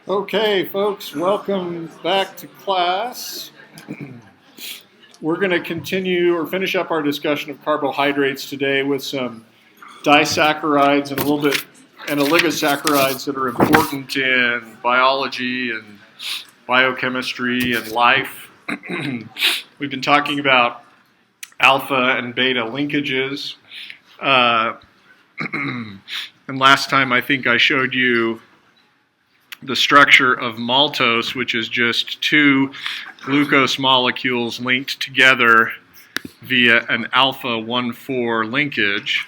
Okay, folks, welcome back to class. We're going to continue or finish up our discussion of carbohydrates today with some disaccharides and a little bit and oligosaccharides that are important in biology and biochemistry and life. We've been talking about alpha and beta linkages. And last time I think I showed you the structure of maltose, which is just two glucose molecules linked together via an alpha 1,4 linkage.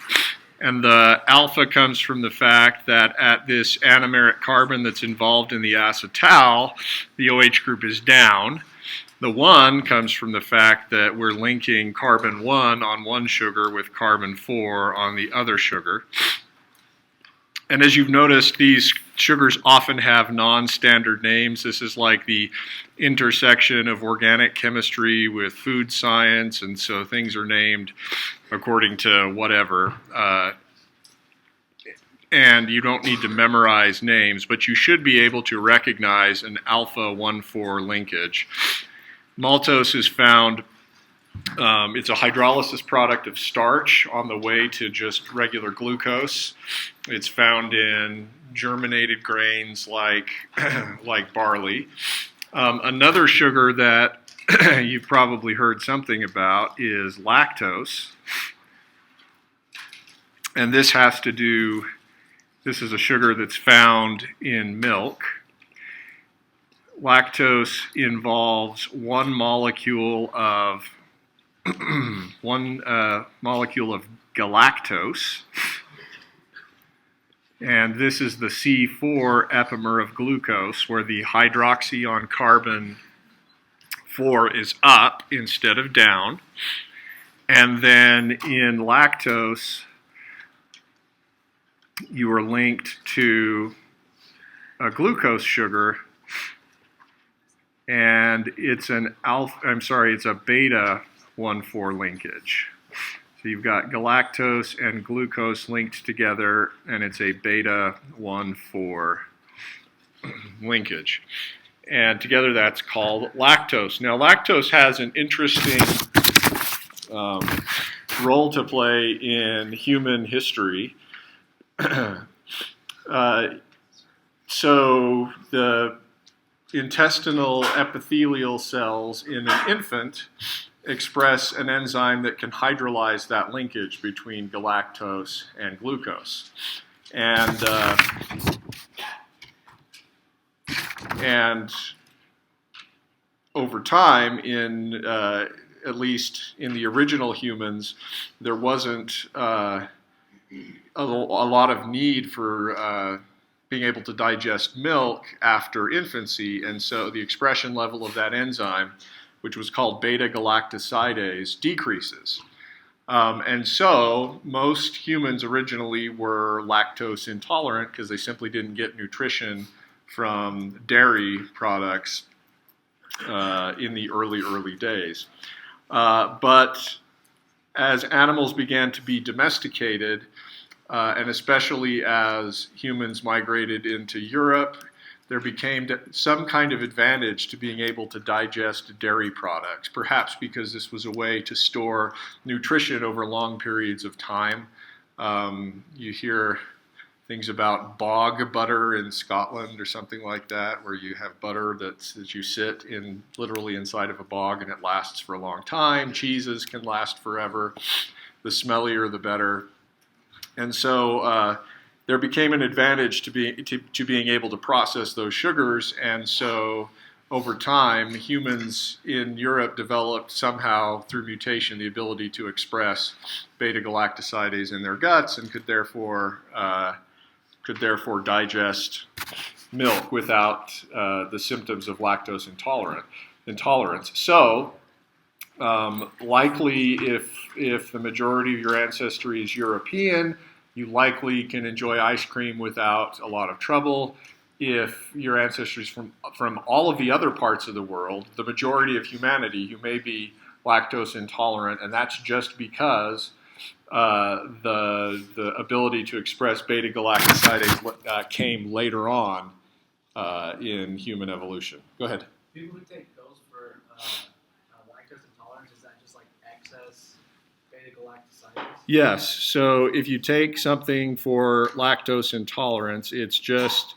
And the alpha comes from the fact that at this anomeric carbon that's involved in the acetal, the OH group is down. The 1 comes from the fact that we're linking carbon 1 on one sugar with carbon 4 on the other sugar. And as you've noticed, these sugars often have non-standard names. This is like the intersection of organic chemistry with food science, and so things are named according to whatever. And you don't need to memorize names, but you should be able to recognize an alpha 1,4 linkage. Maltose is found, it's a hydrolysis product of starch on the way to just regular glucose. It's found in germinated grains like barley. Another sugar that you've probably heard something about is lactose. And this is a sugar that's found in milk. Lactose involves one molecule of galactose, and this is the C4 epimer of glucose, where the hydroxy on carbon 4 is up instead of down. And then in lactose, you are linked to a glucose sugar, and it's a beta 1,4 linkage. So you've got galactose and glucose linked together, and it's a beta 1,4 linkage. And together that's called lactose. Now, lactose has an interesting role to play in human history. So the intestinal epithelial cells in an infant express an enzyme that can hydrolyze that linkage between galactose and glucose. And over time, at least in the original humans, there wasn't a lot of need for being able to digest milk after infancy, and so the expression level of that enzyme, which was called beta-galactosidase, decreases. And so most humans originally were lactose intolerant because they simply didn't get nutrition from dairy products in the early days. But as animals began to be domesticated, and especially as humans migrated into Europe, there became some kind of advantage to being able to digest dairy products, perhaps because this was a way to store nutrition over long periods of time. You hear things about bog butter in Scotland or something like that, where you have butter that you sit in literally inside of a bog and it lasts for a long time. Cheeses can last forever. The smellier, the better. And so there became an advantage to being able to process those sugars, and so over time, humans in Europe developed somehow through mutation the ability to express beta-galactosidase in their guts, and could therefore digest milk without the symptoms of lactose intolerance. So likely, if the majority of your ancestry is European, you likely can enjoy ice cream without a lot of trouble. If your ancestry is from all of the other parts of the world, the majority of humanity, you may be lactose intolerant, and that's just because the ability to express beta-galactosidase came later on in human evolution. Go ahead. People who take pills for lactose intolerance, is that just like excess beta galactosides? Yes. So if you take something for lactose intolerance, it's just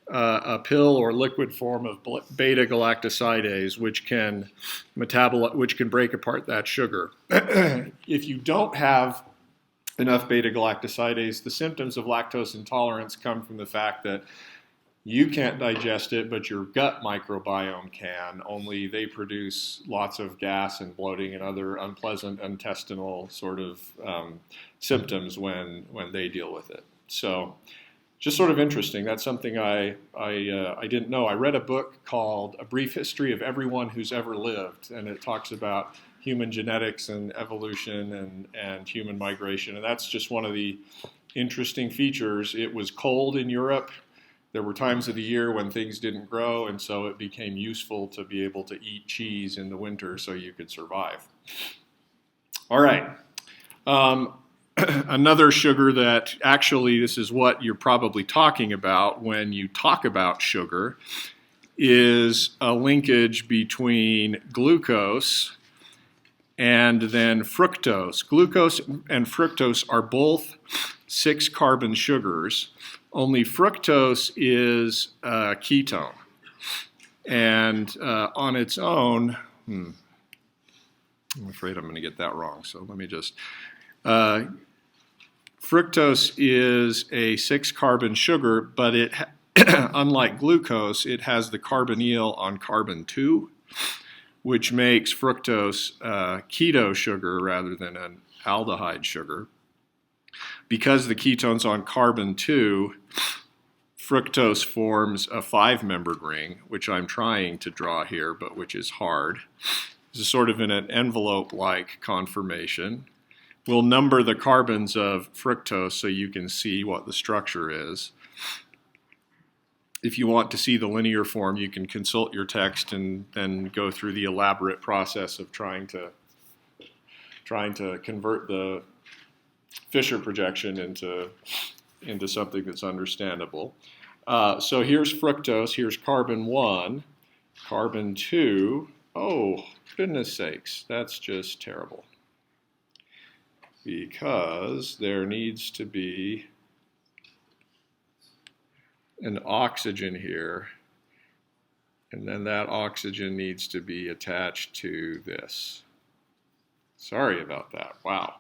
a pill or liquid form of beta galactosidase, which can break apart that sugar. If you don't have enough beta galactosidase, the symptoms of lactose intolerance come from the fact that you can't digest it, but your gut microbiome can, only they produce lots of gas and bloating and other unpleasant intestinal sort of symptoms when they deal with it. So just sort of interesting. That's something I didn't know. I read a book called A Brief History of Everyone Who's Ever Lived, and it talks about human genetics and evolution and human migration, and that's just one of the interesting features. It was cold in Europe. There were times of the year when things didn't grow, and so it became useful to be able to eat cheese in the winter so you could survive. All right. Another sugar that actually, this is what you're probably talking about when you talk about sugar, is a linkage between glucose and then fructose. Glucose and fructose are both 6-carbon sugars. Only fructose is a ketone. And on its own, I'm afraid I'm going to get that wrong, so let me just... fructose is a 6-carbon sugar, but it, unlike glucose, it has the carbonyl on carbon 2, which makes fructose keto sugar rather than an aldehyde sugar. Because the ketone's on carbon 2, fructose forms a 5-membered ring, which I'm trying to draw here, but which is hard. This is sort of in an envelope-like conformation. We'll number the carbons of fructose so you can see what the structure is. If you want to see the linear form, you can consult your text and then go through the elaborate process of trying to convert the Fisher projection into something that's understandable. So here's fructose, here's carbon 1, carbon 2. Oh, goodness sakes, that's just terrible. Because there needs to be an oxygen here, and then that oxygen needs to be attached to this. Sorry about that. Wow.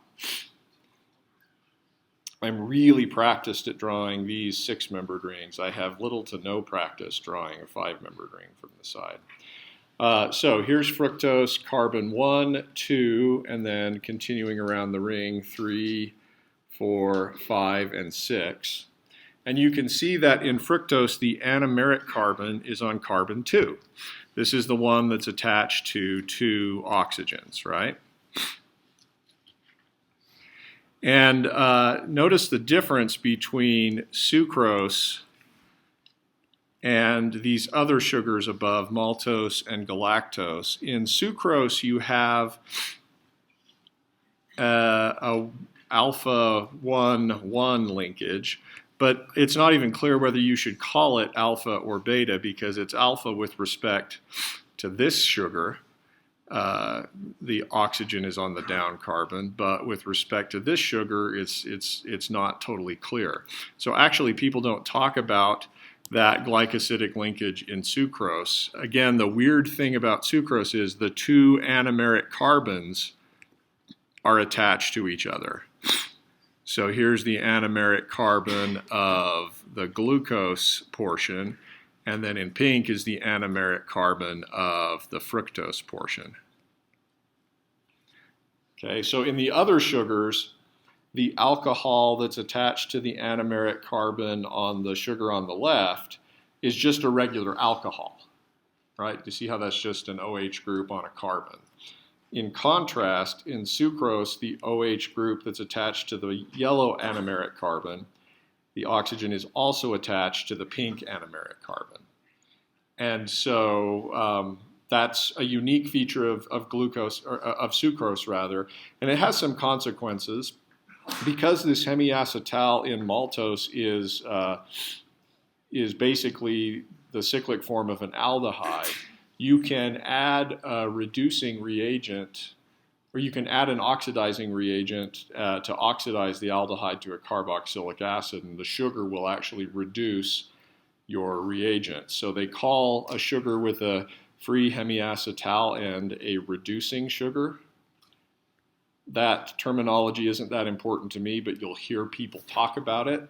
I'm really practiced at drawing these 6-membered rings. I have little to no practice drawing a 5-membered ring from the side. So here's fructose, carbon 1, 2, and then continuing around the ring, 3, 4, 5, and 6. And you can see that in fructose, the anomeric carbon is on carbon 2. This is the one that's attached to 2 oxygens, right? And notice the difference between sucrose and these other sugars above, maltose and galactose. In sucrose, you have a alpha 1,1 linkage, but it's not even clear whether you should call it alpha or beta because it's alpha with respect to this sugar. The oxygen is on the down carbon, but with respect to this sugar, it's not totally clear. So actually, people don't talk about that glycosidic linkage in sucrose. Again, the weird thing about sucrose is the 2 anomeric carbons are attached to each other. So here's the anomeric carbon of the glucose portion, and then in pink is the anomeric carbon of the fructose portion. Okay, so in the other sugars, the alcohol that's attached to the anomeric carbon on the sugar on the left is just a regular alcohol, right? You see how that's just an OH group on a carbon. In contrast, in sucrose, the OH group that's attached to the yellow anomeric carbon, the oxygen is also attached to the pink anomeric carbon. And so that's a unique feature of glucose, or of sucrose rather, and it has some consequences. Because this hemiacetal in maltose is basically the cyclic form of an aldehyde, you can add a reducing reagent, or you can add an oxidizing reagent to oxidize the aldehyde to a carboxylic acid, and the sugar will actually reduce your reagent. So they call a sugar with a free hemiacetal end a reducing sugar. That terminology isn't that important to me, but you'll hear people talk about it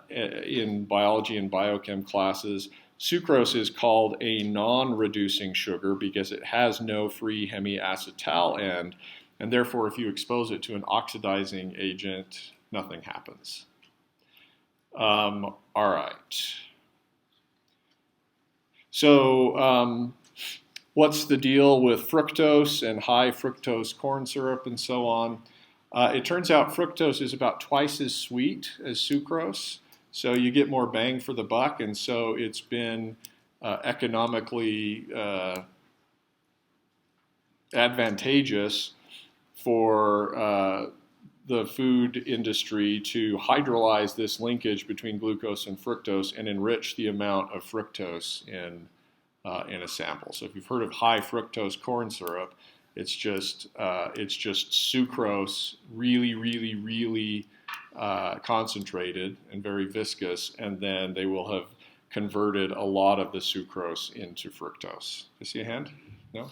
in biology and biochem classes. Sucrose is called a non-reducing sugar because it has no free hemiacetal end, and therefore if you expose it to an oxidizing agent, nothing happens. All right. So what's the deal with fructose and high fructose corn syrup and so on? It turns out fructose is about twice as sweet as sucrose, so you get more bang for the buck, and so it's been economically advantageous for the food industry to hydrolyze this linkage between glucose and fructose and enrich the amount of fructose in a sample. So if you've heard of high fructose corn syrup, it's just sucrose, really concentrated and very viscous, and then they will have converted a lot of the sucrose into fructose. I see a hand? No?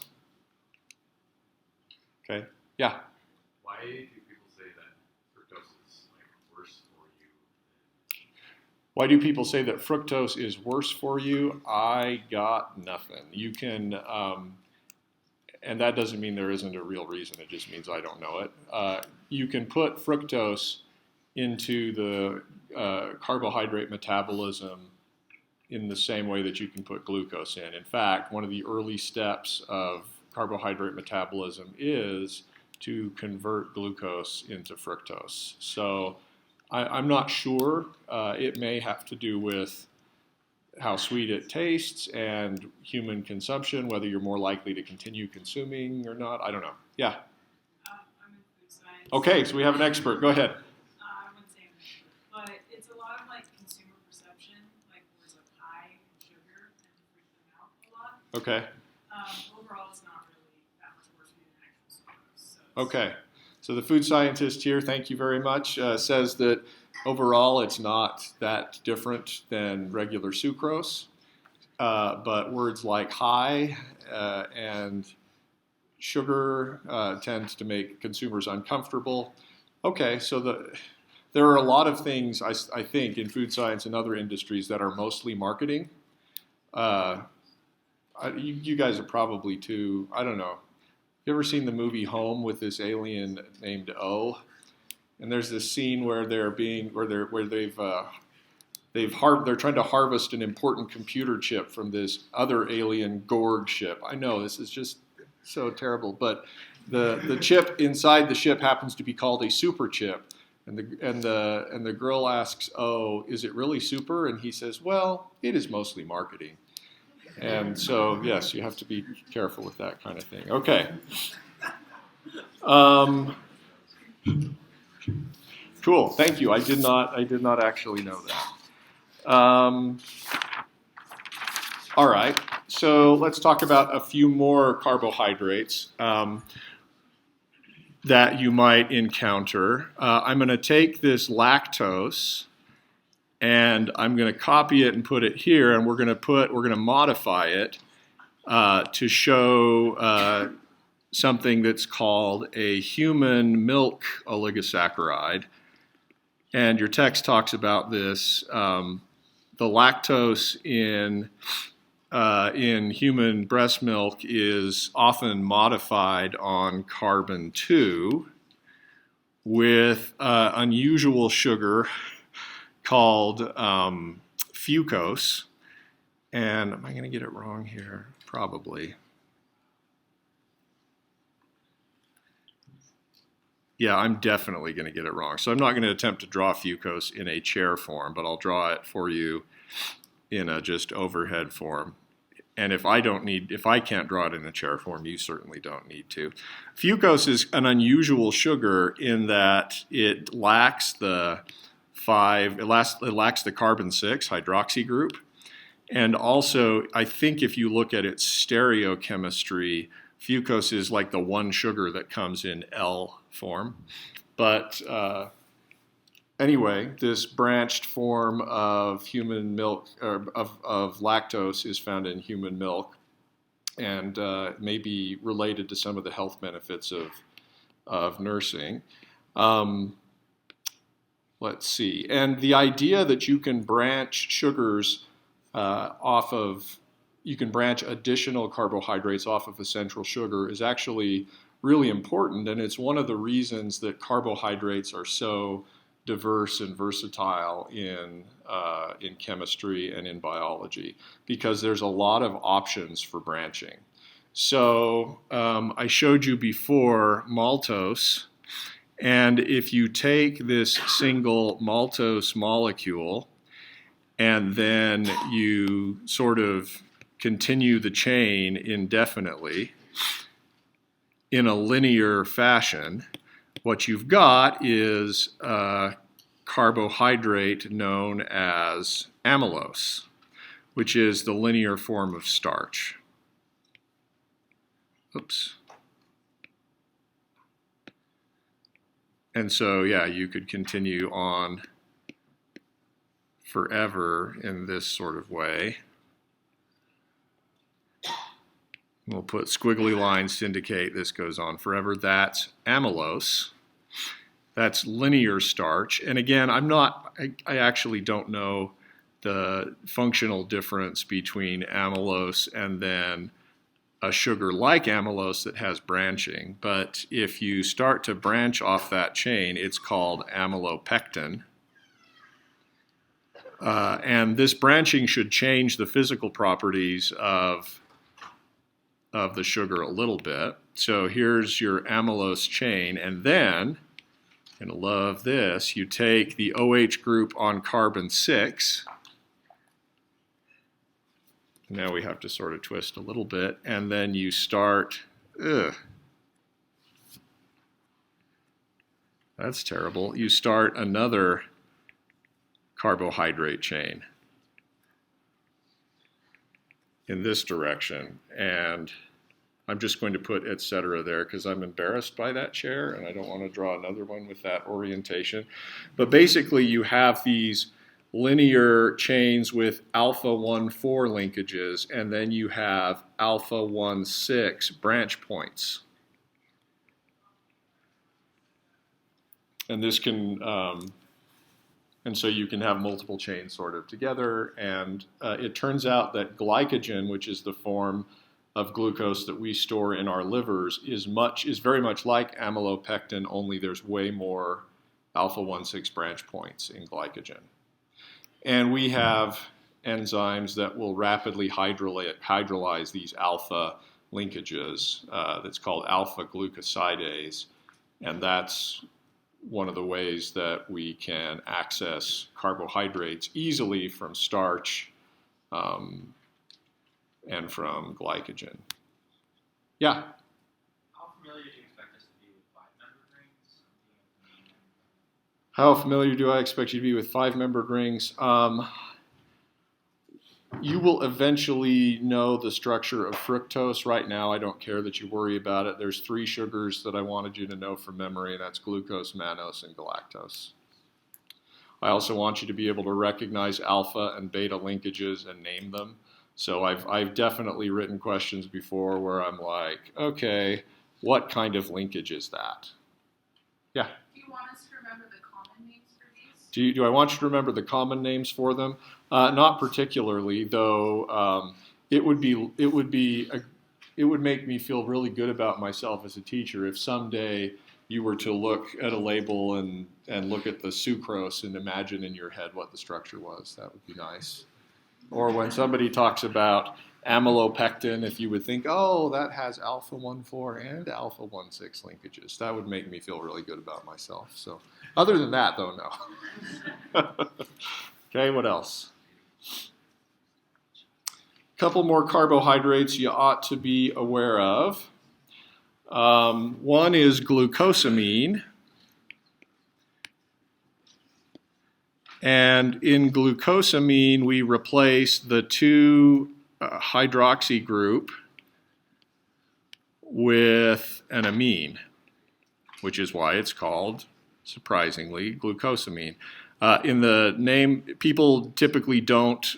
Okay. Yeah. Why do people say that fructose is worse for you? Why do people say that fructose is worse for you? I got nothing. You can, and that doesn't mean there isn't a real reason. It just means I don't know it. You can put fructose into the carbohydrate metabolism in the same way that you can put glucose in. In fact, one of the early steps of carbohydrate metabolism is to convert glucose into fructose. So I'm not sure. It may have to do with how sweet it tastes and human consumption, whether you're more likely to continue consuming or not. I don't know. Yeah. I'm in food science. Okay, so we have an expert. Go ahead. I wouldn't say I'm an expert, but it's a lot of consumer perception, words of high in sugar and to freak them out a lot. Okay. Overall, it's not really that much worse than actual sucrose. So Okay. So the food scientist here, thank you very much, says that overall it's not that different than regular sucrose, but words like high and sugar tend to make consumers uncomfortable. Okay, so there are a lot of things, I think, in food science and other industries that are mostly marketing. You guys are probably too, I don't know. You ever seen the movie Home with this alien named O? And there's this scene where they're trying to harvest an important computer chip from this other alien Gorg ship. I know this is just so terrible, but the chip inside the ship happens to be called a super chip, and the girl asks, "Oh, is it really super?" And he says, "Well, it is mostly marketing." And so, yes, you have to be careful with that kind of thing. Okay. Cool. Thank you. I did not actually know that. All right. So let's talk about a few more carbohydrates that you might encounter. I'm going to take this lactose, and I'm going to copy it and put it here, and we're going to modify it to show something that's called a human milk oligosaccharide. And your text talks about this. The lactose in human breast milk is often modified on carbon 2 with unusual sugar called Fructose, and am I going to get it wrong here? Probably. Yeah, I'm definitely going to get it wrong. So I'm not going to attempt to draw Fructose in a chair form, but I'll draw it for you in a just overhead form. And if I can't draw it in a chair form, you certainly don't need to. Fructose is an unusual sugar in that it lacks the carbon 6 hydroxy group, And also, I think if you look at its stereochemistry, fructose is like the one sugar that comes in L form. But anyway, this branched form of human milk, or of lactose, is found in human milk, and may be related to some of the health benefits of nursing. Let's see. And the idea that you can branch sugars you can branch additional carbohydrates off of a central sugar is actually really important, and it's one of the reasons that carbohydrates are so diverse and versatile in chemistry and in biology, because there's a lot of options for branching. So I showed you before maltose, and if you take this single maltose molecule and then you sort of continue the chain indefinitely in a linear fashion, what you've got is a carbohydrate known as amylose, which is the linear form of starch. Oops. And so, yeah, you could continue on forever in this sort of way. We'll put squiggly lines to indicate this goes on forever. That's amylose. That's linear starch. And again, I actually don't know the functional difference between amylose and then a sugar like amylose that has branching. But if you start to branch off that chain, it's called amylopectin. And this branching should change the physical properties of the sugar a little bit. So here's your amylose chain, and then, you're going to love this, you take the OH group on carbon 6. Now we have to sort of twist a little bit, and then you start, that's terrible. You start another carbohydrate chain in this direction, and I'm just going to put etc. there because I'm embarrassed by that chair and I don't want to draw another one with that orientation. But basically you have these linear chains with alpha 1,4 linkages, and then you have alpha 1,6 branch points. And this can and so you can have multiple chains sort of together, and it turns out that glycogen, which is the form of glucose that we store in our livers, is very much like amylopectin, only there's way more alpha 1,6 branch points in glycogen. And we have enzymes that will rapidly hydrolyze these alpha linkages. That's called alpha glucosidase, and that's one of the ways that we can access carbohydrates easily from starch and from glycogen. Yeah? How familiar do you expect us to be with 5-membered rings? How familiar do I expect you to be with 5-membered rings? You will eventually know the structure of fructose. Right now, I don't care that you worry about it. There's 3 sugars that I wanted you to know from memory. That's glucose, mannose, and galactose. I also want you to be able to recognize alpha and beta linkages and name them. So I've definitely written questions before where I'm like, okay, what kind of linkage is that? Yeah? Do you want us to remember the common names for these? Do I want you to remember the common names for them? Not particularly, though. It would make me feel really good about myself as a teacher if someday you were to look at a label and look at the sucrose and imagine in your head what the structure was. That would be nice. Or when somebody talks about amylopectin, if you would think, oh, that has alpha 1,4 and alpha 1,6 linkages, that would make me feel really good about myself. So, other than that, though, no. Okay, what else? Couple more carbohydrates you ought to be aware of. One is glucosamine. And in glucosamine, we replace the 2-hydroxy group with an amine, which is why it's called, surprisingly, glucosamine. In the name, people typically don't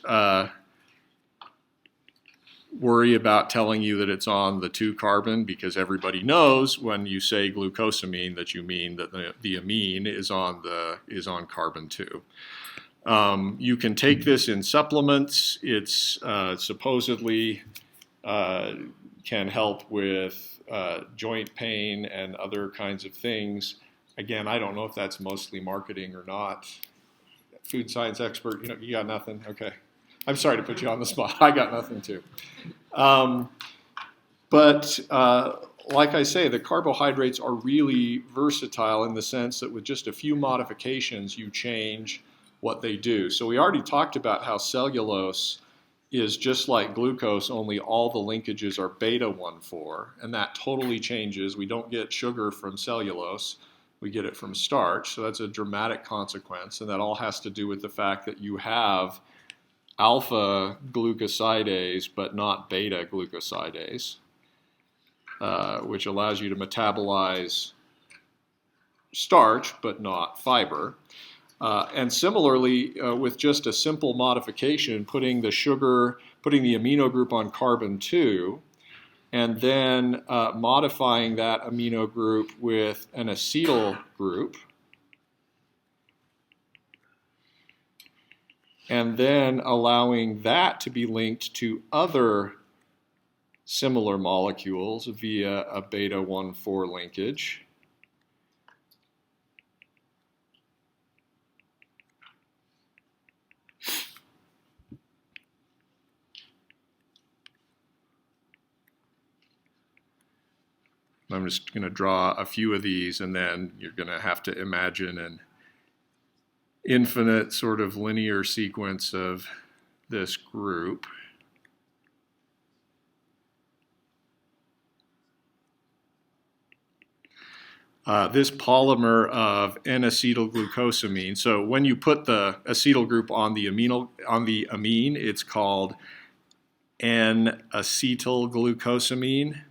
worry about telling you that it's on the 2-carbon, because everybody knows when you say glucosamine that you mean that the amine is on carbon 2. You can take this in supplements. It's supposedly can help with joint pain and other kinds of things. Again, I don't know if that's mostly marketing or not. Food science expert, you got nothing? Okay. I'm sorry to put you on the spot. I got nothing too. But like I say, the carbohydrates are really versatile in the sense that with just a few modifications, you change what they do. So we already talked about how cellulose is just like glucose, only all the linkages are beta-1,4, and that totally changes. We don't get sugar from cellulose. We get it from starch, so that's a dramatic consequence, and that all has to do with the fact that you have alpha glucosidase but not beta glucosidase, which allows you to metabolize starch but not fiber. And similarly, with just a simple modification, putting the amino group on carbon 2, and then modifying that amino group with an acetyl group, and then allowing that to be linked to other similar molecules via a beta-1,4 linkage. I'm just going to draw a few of these, and then you're going to have to imagine an infinite sort of linear sequence of this group. This polymer of N-acetylglucosamine. So when you put the acetyl group on the amine, it's called N-acetylglucosamine.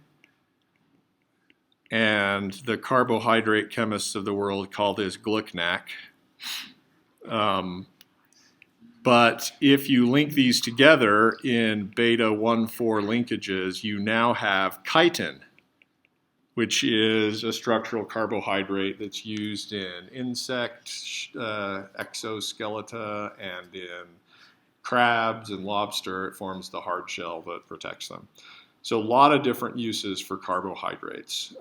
And the carbohydrate chemists of the world call this glucnac. But if you link these together in beta-1,4 linkages, you now have chitin, which is a structural carbohydrate that's used in insect exoskeleta and in crabs and lobster. It forms the hard shell that protects them. So a lot of different uses for carbohydrates.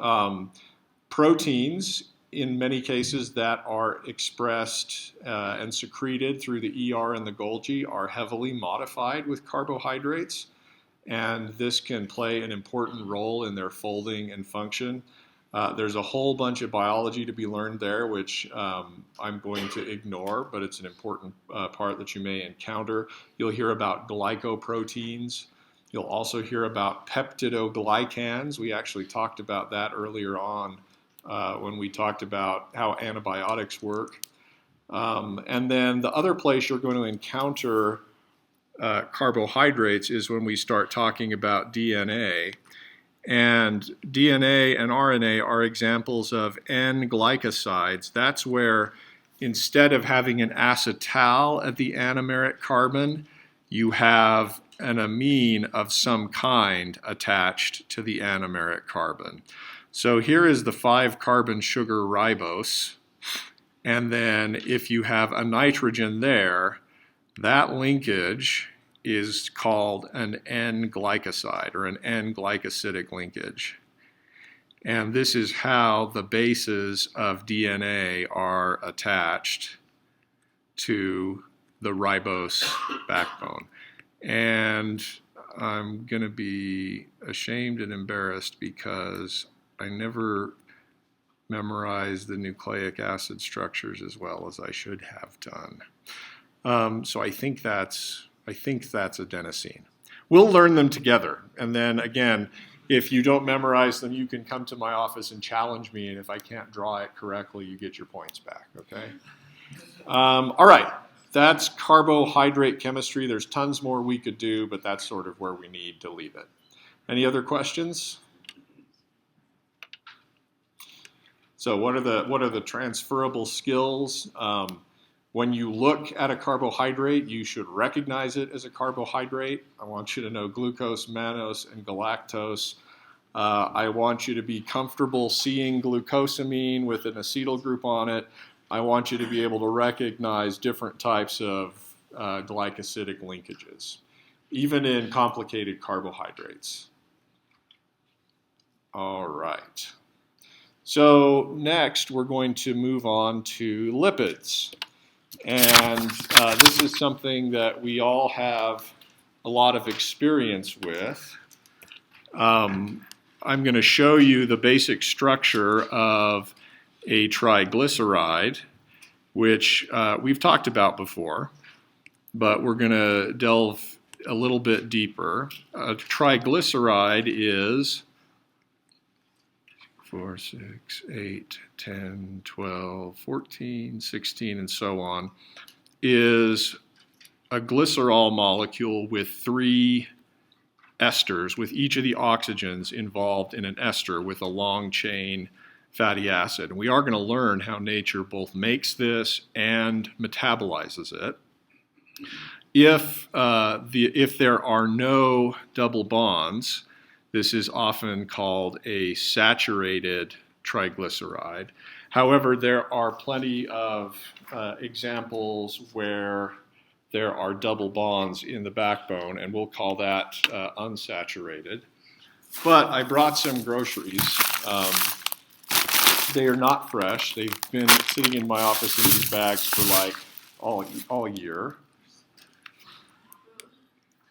Proteins, in many cases that are expressed and secreted through the ER and the Golgi, are heavily modified with carbohydrates, and this can play an important role in their folding and function. There's a whole bunch of biology to be learned there, which I'm going to ignore, but it's an important part that you may encounter. You'll hear about glycoproteins. You'll also hear about peptidoglycans. We actually talked about that earlier on when we talked about how antibiotics work. And then the other place you're going to encounter carbohydrates is when we start talking about DNA. And DNA and RNA are examples of N-glycosides. That's where instead of having an acetal at the anomeric carbon, you have an amine of some kind attached to the anomeric carbon. So here is the 5-carbon sugar ribose. And then if you have a nitrogen there, that linkage is called an N-glycoside or an N-glycosidic linkage. And this is how the bases of DNA are attached to the ribose backbone. And I'm going to be ashamed and embarrassed because I never memorized the nucleic acid structures as well as I should have done. So I think that's adenosine. We'll learn them together, and then again, if you don't memorize them, you can come to my office and challenge me, and if I can't draw it correctly, you get your points back. Okay. All right. that's carbohydrate chemistry. There's tons more we could do, but that's sort of where we need to leave it. Any other questions? So what are the transferable skills? When you look at a carbohydrate, you should recognize it as a carbohydrate. I want you to know glucose, mannose, and galactose. I want you to be comfortable seeing glucosamine with an acetyl group on it. I want you to be able to recognize different types of glycosidic linkages, even in complicated carbohydrates. All right. So next, we're going to move on to lipids. And this is something that we all have a lot of experience with. I'm going to show you the basic structure of a triglyceride, which we've talked about before, but we're going to delve a little bit deeper. A triglyceride is 4, 6, 8, 10, 12, 14, 16, and so on, is a glycerol molecule with 3 esters, with each of the oxygens involved in an ester with a long chain fatty acid. And we are going to learn how nature both makes this and metabolizes it. If there are no double bonds, this is often called a saturated triglyceride. However, there are plenty of examples where there are double bonds in the backbone, and we'll call that unsaturated. But I brought some groceries. They are not fresh. They've been sitting in my office in these bags for like all year.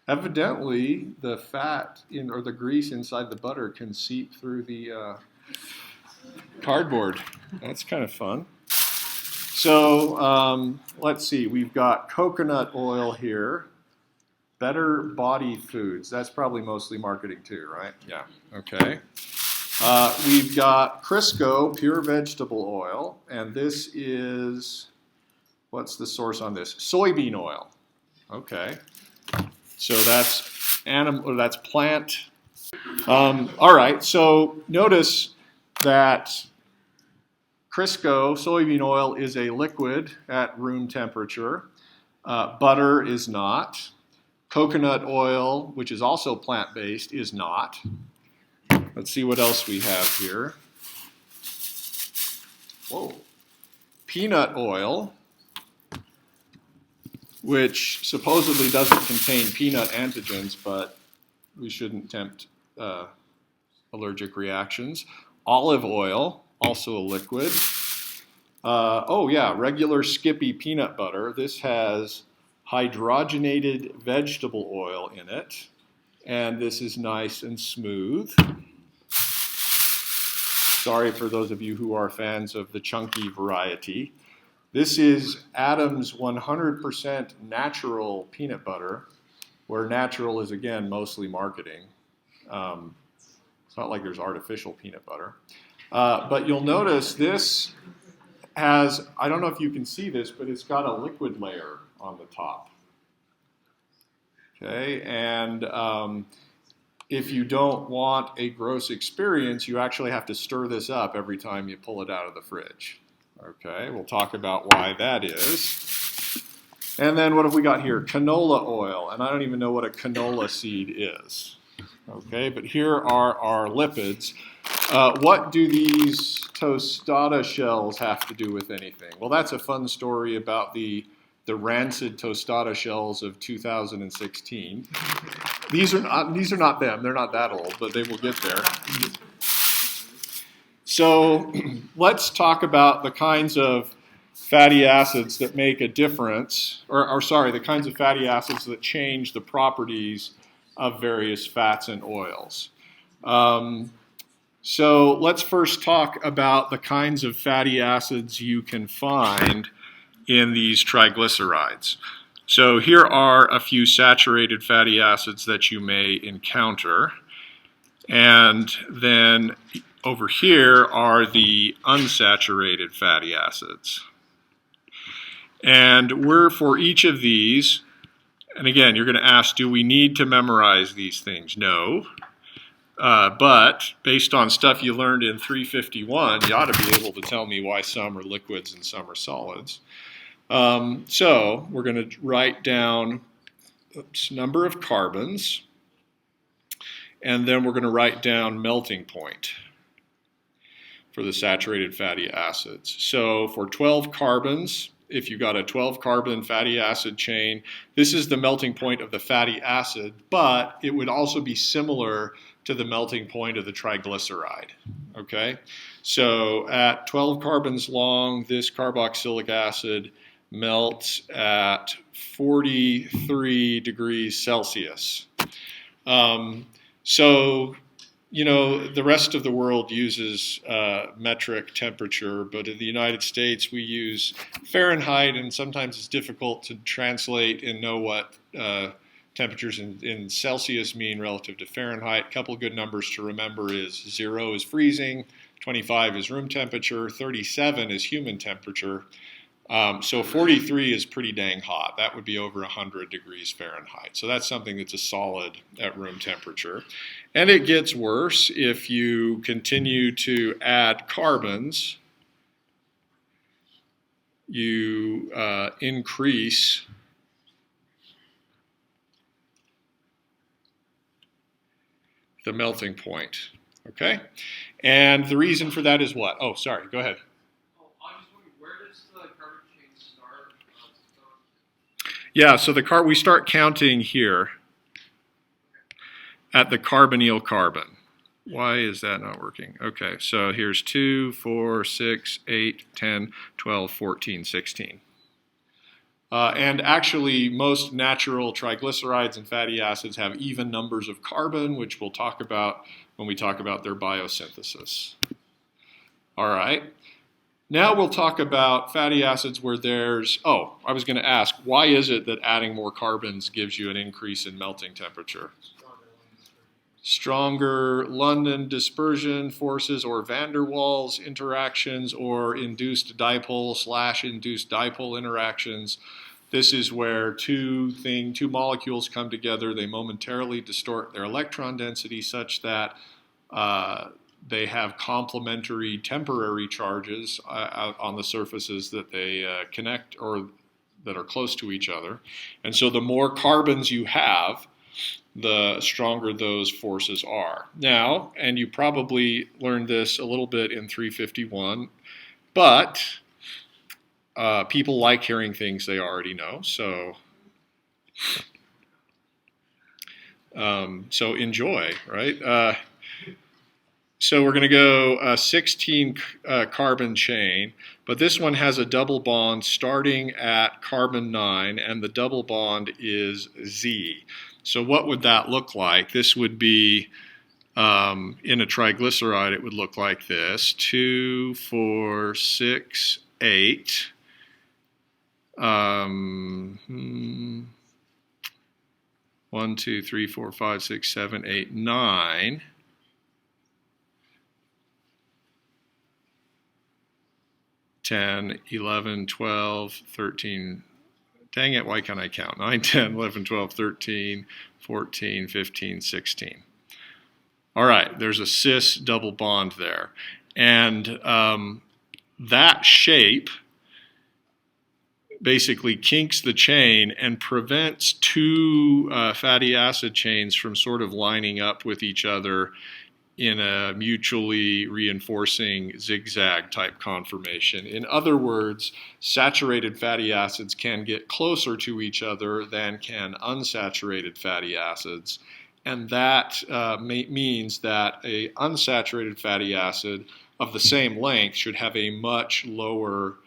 Evidently, the fat or the grease inside the butter can seep through the cardboard. That's kind of fun. So let's see. We've got coconut oil here. Better Body Foods. That's probably mostly marketing too, right? Yeah. Okay. We've got Crisco pure vegetable oil, and this is, what's the source on this? Soybean oil. Okay. So that's that's plant. All right. So notice that Crisco soybean oil is a liquid at room temperature. Butter is not. Coconut oil, which is also plant-based, is not. Let's see what else we have here. Whoa. Peanut oil, which supposedly doesn't contain peanut antigens, but we shouldn't tempt allergic reactions. Olive oil, also a liquid. Oh yeah, regular Skippy peanut butter. This has hydrogenated vegetable oil in it, and this is nice and smooth. Sorry for those of you who are fans of the chunky variety. This is Adam's 100% natural peanut butter, where natural is, again, mostly marketing. It's not like there's artificial peanut butter. But you'll notice this has, I don't know if you can see this, but it's got a liquid layer on the top. Okay, and if you don't want a gross experience, you actually have to stir this up every time you pull it out of the fridge. Okay, we'll talk about why that is. And then what have we got here? Canola oil, and I don't even know what a canola seed is. Okay, but here are our lipids. What do these tostada shells have to do with anything? Well, that's a fun story about the rancid tostada shells of 2016. These are not them. They're not that old, but they will get there. So let's talk about the kinds of fatty acids that make a difference, the kinds of fatty acids that change the properties of various fats and oils. So let's first talk about the kinds of fatty acids you can find in these triglycerides. So here are a few saturated fatty acids that you may encounter. And then over here are the unsaturated fatty acids. And we're for each of these, and again, you're going to ask, do we need to memorize these things? No. But based on stuff you learned in 351, you ought to be able to tell me why some are liquids and some are solids. So we're going to write down number of carbons, and then we're going to write down melting point for the saturated fatty acids. So for 12 carbons, if you've got a 12-carbon fatty acid chain, this is the melting point of the fatty acid, but it would also be similar to the melting point of the triglyceride, okay? So at 12 carbons long, this carboxylic acid melts at 43 degrees Celsius. So, you know, the rest of the world uses metric temperature, but in the United States we use Fahrenheit, and sometimes it's difficult to translate and know what temperatures in Celsius mean relative to Fahrenheit. A couple good numbers to remember is 0 is freezing, 25 is room temperature, 37 is human temperature. So 43 is pretty dang hot. That would be over 100 degrees Fahrenheit. So that's something that's a solid at room temperature. And it gets worse if you continue to add carbons. You increase the melting point, okay? And the reason for that is what? Oh, sorry, go ahead. Oh, I'm just wondering, where does the carbon chain start? Yeah, so we start counting here at the carbonyl carbon. Why is that not working? Okay, so here's 2, 4, 6, 8, 10, 12, 14, 16. And actually, most natural triglycerides and fatty acids have even numbers of carbon, which we'll talk about when we talk about their biosynthesis. All right. Now we'll talk about fatty acids where there's, I was going to ask, why is it that adding more carbons gives you an increase in melting temperature? Stronger London dispersion forces or van der Waals interactions or induced dipole/induced dipole interactions. This is where two molecules come together. They momentarily distort their electron density such that they have complementary temporary charges out on the surfaces that they connect or that are close to each other. And so the more carbons you have, the stronger those forces are. Now, and you probably learned this a little bit in 351, but people like hearing things they already know, so enjoy, right? So we're going to go a 16 carbon chain, but this one has a double bond starting at carbon 9, and the double bond is Z. So what would that look like? This would be, in a triglyceride, it would look like this. 2, 4, 6, 8. 1, 2, 3, 4, 5, 6, 7, 8, 9. 10, 11, 12, 13. Dang it, why can't I count? 9, 10, 11, 12, 13, 14, 15, 16. All right, there's a cis double bond there. And that shape basically kinks the chain and prevents two fatty acid chains from sort of lining up with each other in a mutually reinforcing zigzag type conformation. In other words, saturated fatty acids can get closer to each other than can unsaturated fatty acids, and that means that an unsaturated fatty acid of the same length should have a much lower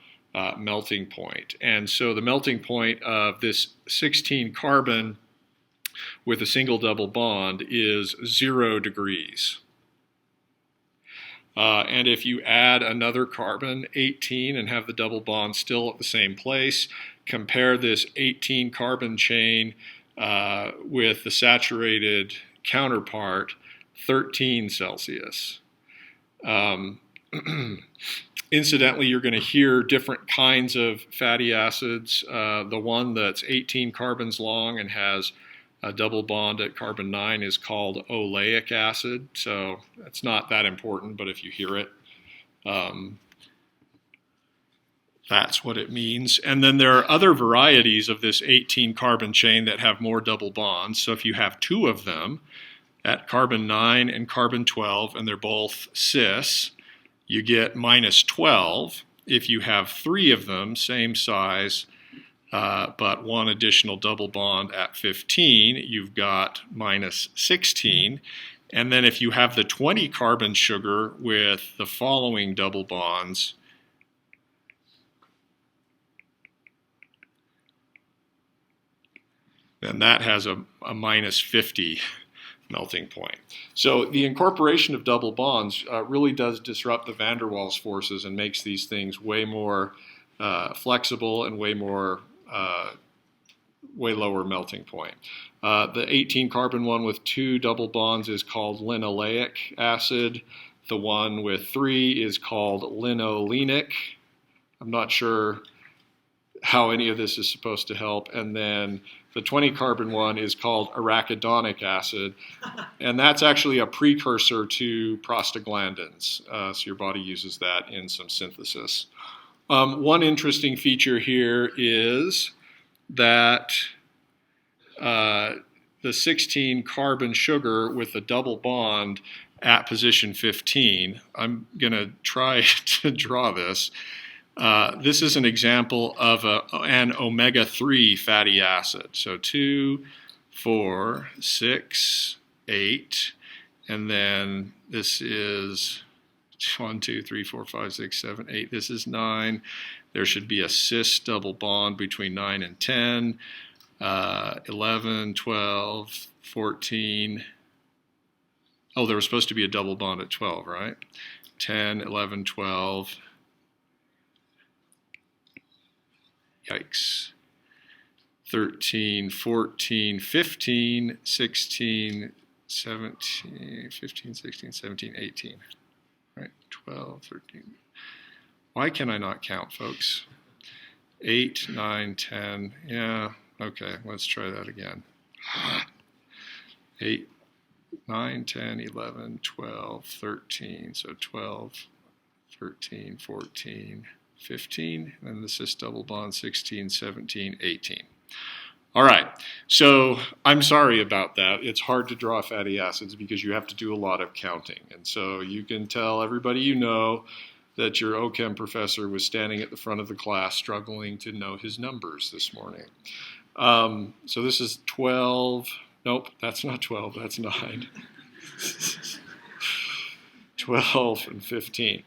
melting point. And so the melting point of this 16 carbon with a single double bond is 0 degrees. And if you add another carbon, 18, and have the double bond still at the same place, compare this 18 carbon chain with the saturated counterpart, 13 Celsius. Incidentally, you're going to hear different kinds of fatty acids. The one that's 18 carbons long and has a double bond at carbon 9 is called oleic acid. So it's not that important, but if you hear it, that's what it means. And then there are other varieties of this 18 carbon chain that have more double bonds. So if you have two of them at carbon 9 and carbon 12, and they're both cis, you get minus 12. If you have three of them, same size, but one additional double bond at 15, you've got minus 16. And then if you have the 20 carbon sugar with the following double bonds, then that has a minus 50 melting point. So the incorporation of double bonds really does disrupt the van der Waals forces and makes these things way more flexible and way lower melting point. The 18 carbon one with two double bonds is called linoleic acid. The one with three is called linolenic. I'm not sure how any of this is supposed to help. And then the 20 carbon one is called arachidonic acid, and that's actually a precursor to prostaglandins. So your body uses that in some synthesis. One interesting feature here is that the 16 carbon sugar with a double bond at position 15, I'm going to try to draw this. This is an example of an omega-3 fatty acid. So 2, 4, 6, 8, and then this is 1, 2, 3, 4, 5, 6, 7, 8. This is 9. There should be a cis double bond between 9 and 10, 11, 12, 14. Oh, there was supposed to be a double bond at 12, right? 10, 11, 12. Yikes. 13, 14, 15, 16, 17, 15, 16, 17, 18. Right? 12, 13. Why can I not count, folks? 8, 9, 10. Yeah, okay, let's try that again. 8, 9, 10, 11, 12, 13. So 12, 13, 14, 15, and the cis double bond 16, 17, 18. All right, so I'm sorry about that. It's hard to draw fatty acids because you have to do a lot of counting. And so you can tell everybody you know that your OChem professor was standing at the front of the class struggling to know his numbers this morning. So this is 12. Nope, that's not 12, that's 9. 12 and 15.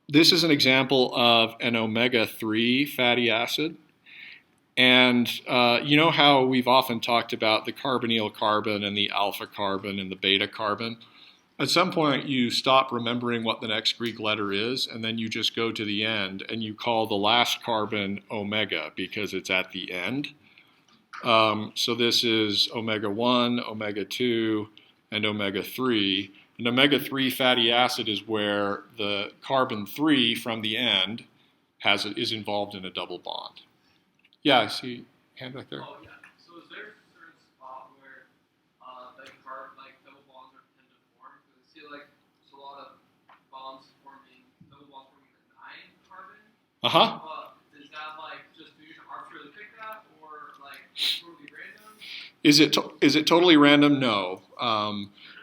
This is an example of an omega-3 fatty acid. And you know how we've often talked about the carbonyl carbon and the alpha carbon and the beta carbon? At some point, you stop remembering what the next Greek letter is, and then you just go to the end, and you call the last carbon omega because it's at the end. So this is omega-1, omega-2, and omega-3. An omega-3 fatty acid is where the carbon-3 from the end is involved in a double bond. Yeah, I see. Hand back there. Oh yeah. So is there a certain spot where double bonds are tend to form? Because I see there's a lot of double bonds forming the 9 carbon. But is that just do you arbitrarily pick that or totally random? Is it totally random? No.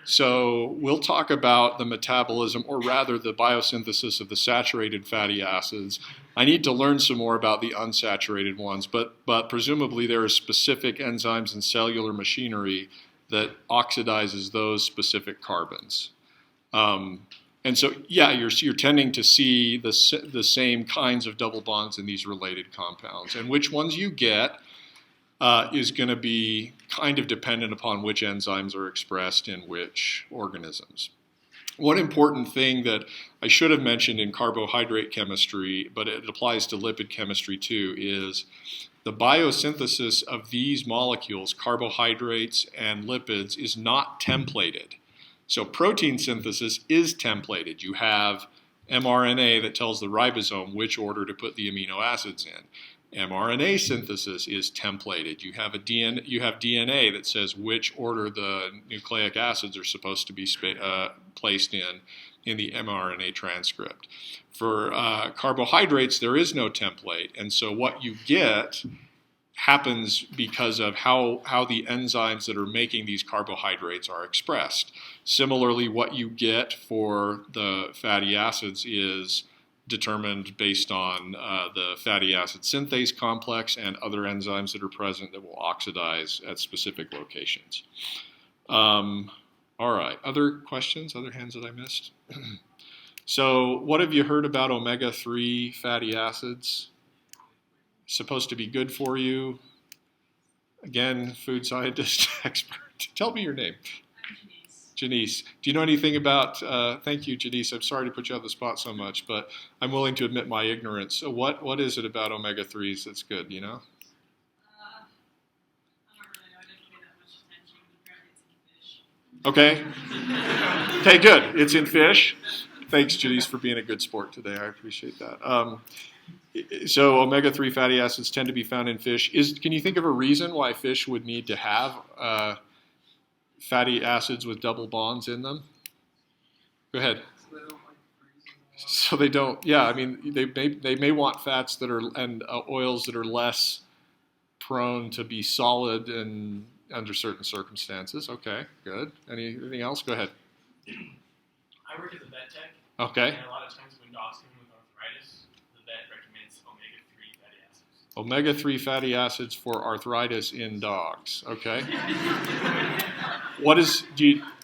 So we'll talk about the metabolism, or rather the biosynthesis of the saturated fatty acids. I need to learn some more about the unsaturated ones, but presumably there are specific enzymes and cellular machinery that oxidizes those specific carbons. And so, yeah, you're tending to see the same kinds of double bonds in these related compounds. And which ones you get is going to be kind of dependent upon which enzymes are expressed in which organisms. One important thing that I should have mentioned in carbohydrate chemistry, but it applies to lipid chemistry too, is the biosynthesis of these molecules, carbohydrates and lipids, is not templated. So protein synthesis is templated. You have mRNA that tells the ribosome which order to put the amino acids in. mRNA synthesis is templated. You have DNA that says which order the nucleic acids are supposed to be placed in the mRNA transcript. For carbohydrates, there is no template, and so what you get happens because of how the enzymes that are making these carbohydrates are expressed. Similarly, what you get for the fatty acids is determined based on the fatty acid synthase complex and other enzymes that are present that will oxidize at specific locations. All right, other questions, other hands that I missed? So what have you heard about omega-3 fatty acids? Supposed to be good for you. Again, food scientist expert. Tell me your name. I'm Janice. Janice. Do you know anything about, thank you, Janice. I'm sorry to put you on the spot so much, but I'm willing to admit my ignorance. So what is it about omega-3s that's good, you know? I don't really know. I didn't pay that much attention. Apparently it's in fish. Okay. Okay, good. It's in fish. Thanks, Janice, for being a good sport today. I appreciate that. So omega-3 fatty acids tend to be found in fish. Can you think of a reason why fish would need to have fatty acids with double bonds in them? Go ahead. So they don't. Yeah, I mean they may want fats that are and oils that are less prone to be solid and under certain circumstances. Okay, good. Anything else? Go ahead. I work as a vet tech, Okay. and a lot of times when dogs come in with arthritis, the vet recommends omega-3 fatty acids. Omega-3 fatty acids for arthritis in dogs. Okay.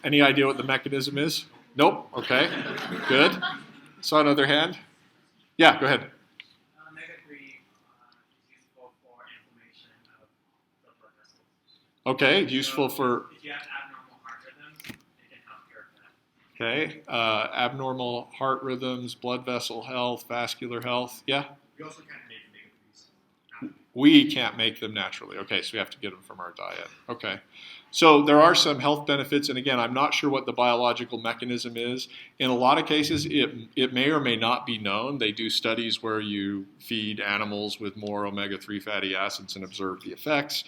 Any idea what the mechanism is? Nope. Okay. Good. Saw another hand. Yeah, go ahead. Omega-3 is useful for inflammation of the blood vessels. Okay, useful So for, if you have abnormal heart rhythms, it can help cure that. okay, abnormal heart rhythms, blood vessel health, vascular health. Yeah, We also can't make omega-3s. we can't make them naturally. Okay, so we have to get them from our diet. Okay. So there are some health benefits, and again, I'm not sure what the biological mechanism is. In a lot of cases, it may or may not be known. They do studies where you feed animals with more omega-3 fatty acids and observe the effects.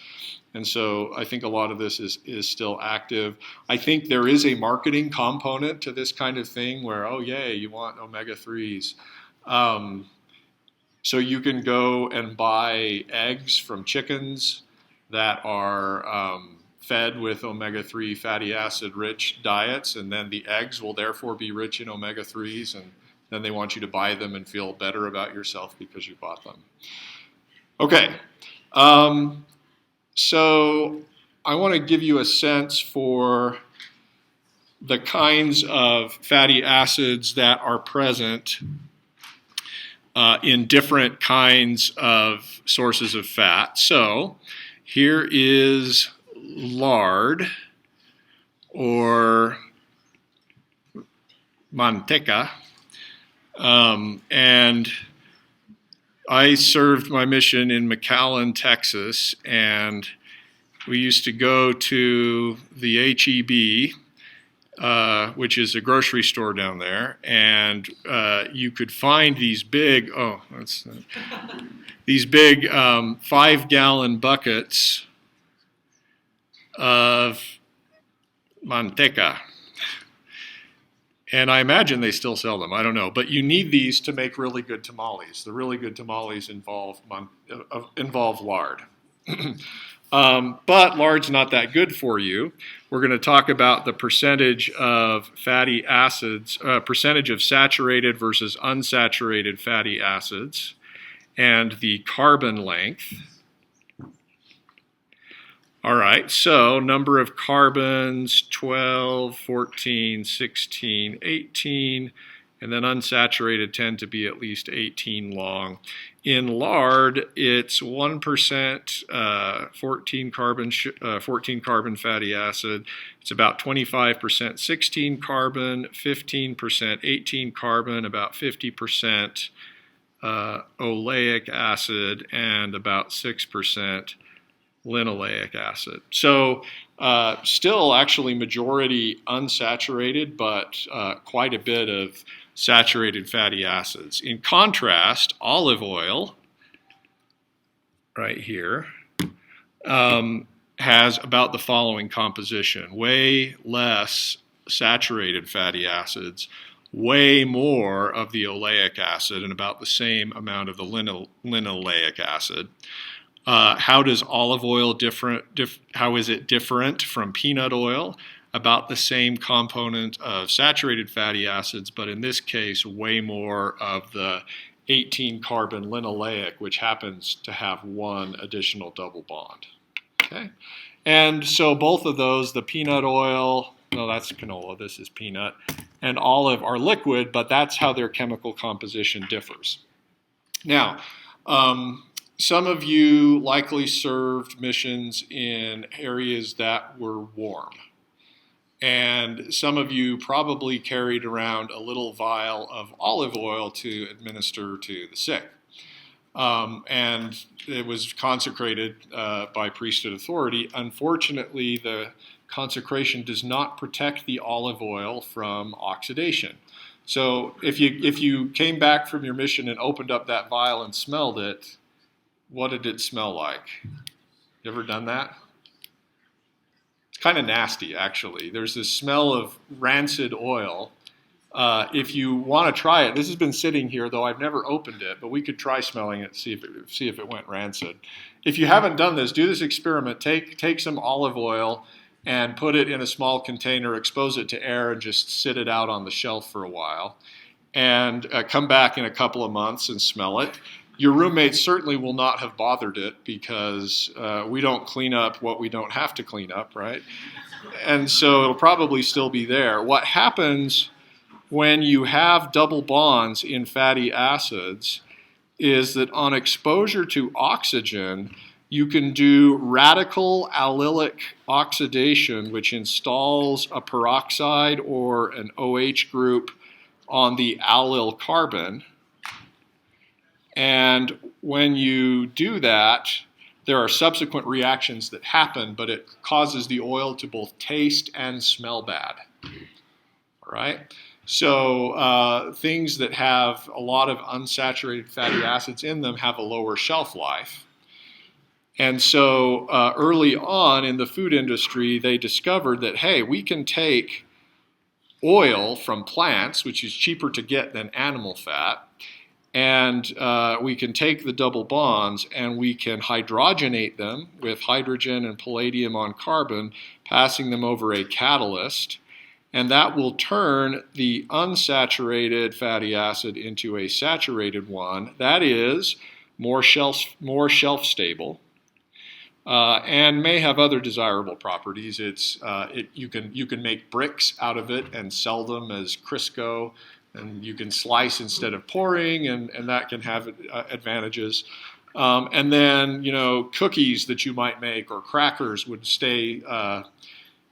And so I think a lot of this is still active. I think there is a marketing component to this kind of thing where, oh, yay, you want omega-3s. So you can go and buy eggs from chickens that are fed with omega-3 fatty acid rich diets, and then the eggs will therefore be rich in omega-3s, and then they want you to buy them and feel better about yourself because you bought them. Okay, so I want to give you a sense for the kinds of fatty acids that are present in different kinds of sources of fat. So here is lard or manteca, and I served my mission in McAllen, Texas, and we used to go to the HEB, which is a grocery store down there, and you could find these big, these big 5-gallon buckets of manteca. And I imagine they still sell them. I don't know. But you need these to make really good tamales. The really good tamales involve lard. But lard's not that good for you. We're going to talk about the percentage of fatty acids, percentage of saturated versus unsaturated fatty acids, and the carbon length. All right, so number of carbons, 12, 14, 16, 18, and then unsaturated tend to be at least 18 long. In lard, it's 1% 14 carbon fatty acid. It's about 25% 16 carbon, 15% 18 carbon, about 50% oleic acid, and about 6% linoleic acid. So still actually majority unsaturated, but quite a bit of saturated fatty acids. In contrast, olive oil, right here, has about the following composition: way less saturated fatty acids, way more of the oleic acid, and about the same amount of the linoleic acid. How does olive oil how is it different from peanut oil? About the same component of saturated fatty acids, but in this case, way more of the 18-carbon linoleic, which happens to have one additional double bond. Okay, and so both of those, the peanut oil, no, that's canola, this is peanut, and olive are liquid, but that's how their chemical composition differs. Now, some of you likely served missions in areas that were warm. And some of you probably carried around a little vial of olive oil to administer to the sick. And it was consecrated by priesthood authority. Unfortunately, the consecration does not protect the olive oil from oxidation. So if you came back from your mission and opened up that vial and smelled it, what did it smell like? You ever done that? It's kind of nasty, actually. There's this smell of rancid oil. If you want to try it, this has been sitting here, though I've never opened it, but we could try smelling it, see if it went rancid. If you haven't done this, do this experiment. Take some olive oil and put it in a small container, expose it to air, and just sit it out on the shelf for a while. And come back in a couple of months and smell it. Your roommates certainly will not have bothered it because we don't clean up what we don't have to clean up, right? And so it'll probably still be there. What happens when you have double bonds in fatty acids is that on exposure to oxygen, you can do radical allylic oxidation, which installs a peroxide or an OH group on the allyl carbon. And when you do that, there are subsequent reactions that happen, but it causes the oil to both taste and smell bad. All right? So things that have a lot of unsaturated fatty acids in them have a lower shelf life. And so early on in the food industry, they discovered that, hey, we can take oil from plants, which is cheaper to get than animal fat, and we can take the double bonds and we can hydrogenate them with hydrogen and palladium on carbon, passing them over a catalyst, and that will turn the unsaturated fatty acid into a saturated one. That is more shelf stable. And may have other desirable properties. You can make bricks out of it and sell them as Crisco, and you can slice instead of pouring, and that can have advantages. And then cookies that you might make or crackers would stay on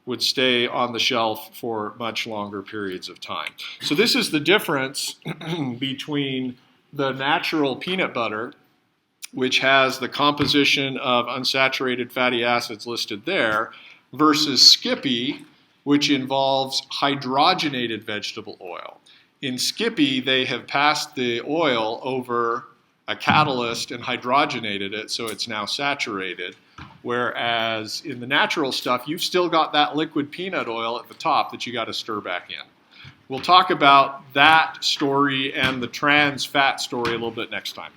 the shelf for much longer periods of time. So this is the difference between the natural peanut butter, which has the composition of unsaturated fatty acids listed there, versus Skippy, which involves hydrogenated vegetable oil. In Skippy, they have passed the oil over a catalyst and hydrogenated it, so it's now saturated. Whereas in the natural stuff, you've still got that liquid peanut oil at the top that you got to stir back in. We'll talk about that story and the trans fat story a little bit next time.